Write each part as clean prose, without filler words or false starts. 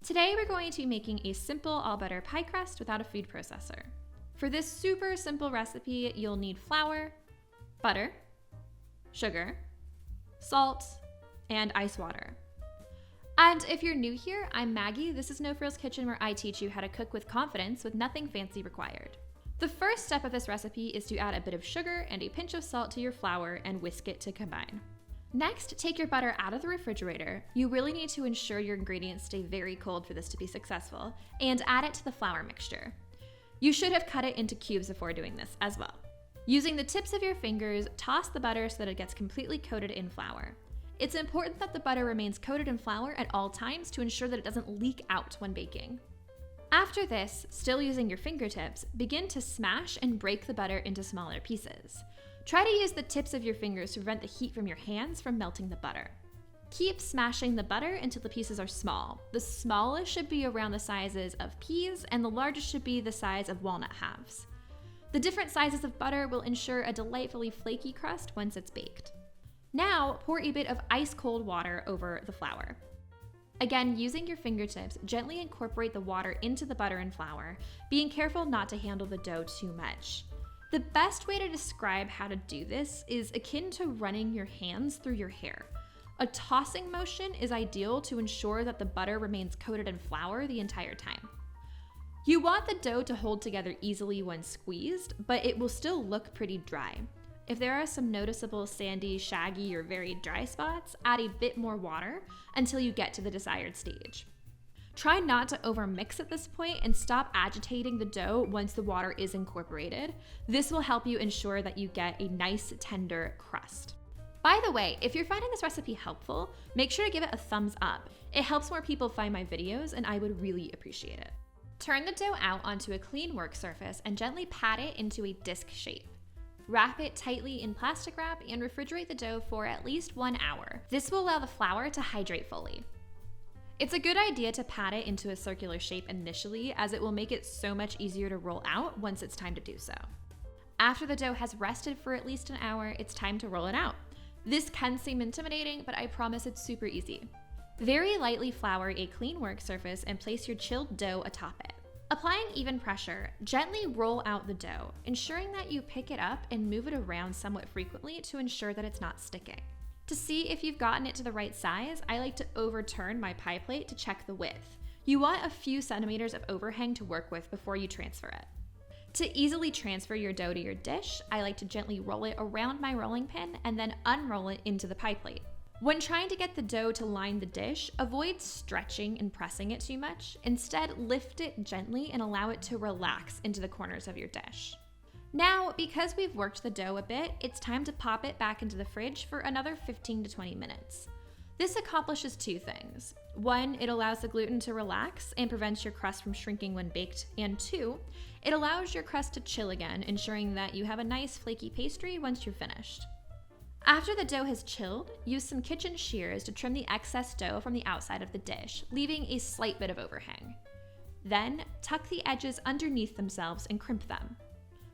Today we're going to be making a simple all-butter pie crust without a food processor. For this super simple recipe, you'll need flour, butter, sugar, salt, and ice water. And if you're new here, I'm Maggie. This is No Frills Kitchen, where I teach you how to cook with confidence with nothing fancy required. The first step of this recipe is to add a bit of sugar and a pinch of salt to your flour and whisk it to combine. Next, take your butter out of the refrigerator. You really need to ensure your ingredients stay very cold for this to be successful, and add it to the flour mixture. You should have cut it into cubes before doing this as well. Using the tips of your fingers, toss the butter so that it gets completely coated in flour. It's important that the butter remains coated in flour at all times to ensure that it doesn't leak out when baking. After this, still using your fingertips, begin to smash and break the butter into smaller pieces. Try to use the tips of your fingers to prevent the heat from your hands from melting the butter. Keep smashing the butter until the pieces are small. The smallest should be around the sizes of peas, and the largest should be the size of walnut halves. The different sizes of butter will ensure a delightfully flaky crust once it's baked. Now, pour a bit of ice-cold water over the flour. Again, using your fingertips, gently incorporate the water into the butter and flour, being careful not to handle the dough too much. The best way to describe how to do this is akin to running your hands through your hair. A tossing motion is ideal to ensure that the butter remains coated in flour the entire time. You want the dough to hold together easily when squeezed, but it will still look pretty dry. If there are some noticeable sandy, shaggy, or very dry spots, add a bit more water until you get to the desired stage. Try not to overmix at this point and stop agitating the dough once the water is incorporated. This will help you ensure that you get a nice, tender crust. By the way, if you're finding this recipe helpful, make sure to give it a thumbs up. It helps more people find my videos, and I would really appreciate it. Turn the dough out onto a clean work surface and gently pat it into a disc shape. Wrap it tightly in plastic wrap and refrigerate the dough for at least 1 hour. This will allow the flour to hydrate fully. It's a good idea to pat it into a circular shape initially, as it will make it so much easier to roll out once it's time to do so. After the dough has rested for at least an hour, it's time to roll it out. This can seem intimidating, but I promise it's super easy. Very lightly flour a clean work surface and place your chilled dough atop it. Applying even pressure, gently roll out the dough, ensuring that you pick it up and move it around somewhat frequently to ensure that it's not sticking. To see if you've gotten it to the right size, I like to overturn my pie plate to check the width. You want a few centimeters of overhang to work with before you transfer it. To easily transfer your dough to your dish, I like to gently roll it around my rolling pin and then unroll it into the pie plate. When trying to get the dough to line the dish, avoid stretching and pressing it too much. Instead, lift it gently and allow it to relax into the corners of your dish. Now, because we've worked the dough a bit, it's time to pop it back into the fridge for another 15 to 20 minutes. This accomplishes two things. One, it allows the gluten to relax and prevents your crust from shrinking when baked. And two, it allows your crust to chill again, ensuring that you have a nice flaky pastry once you're finished. After the dough has chilled, use some kitchen shears to trim the excess dough from the outside of the dish, leaving a slight bit of overhang. Then, tuck the edges underneath themselves and crimp them.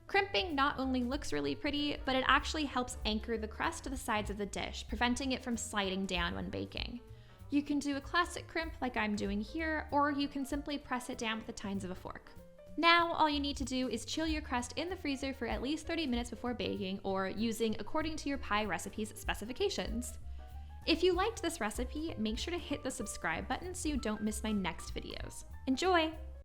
Crimping not only looks really pretty, but it actually helps anchor the crust to the sides of the dish, preventing it from sliding down when baking. You can do a classic crimp like I'm doing here, or you can simply press it down with the tines of a fork. Now, all you need to do is chill your crust in the freezer for at least 30 minutes before baking, or using according to your pie recipe's specifications. If you liked this recipe, make sure to hit the subscribe button so you don't miss my next videos. Enjoy!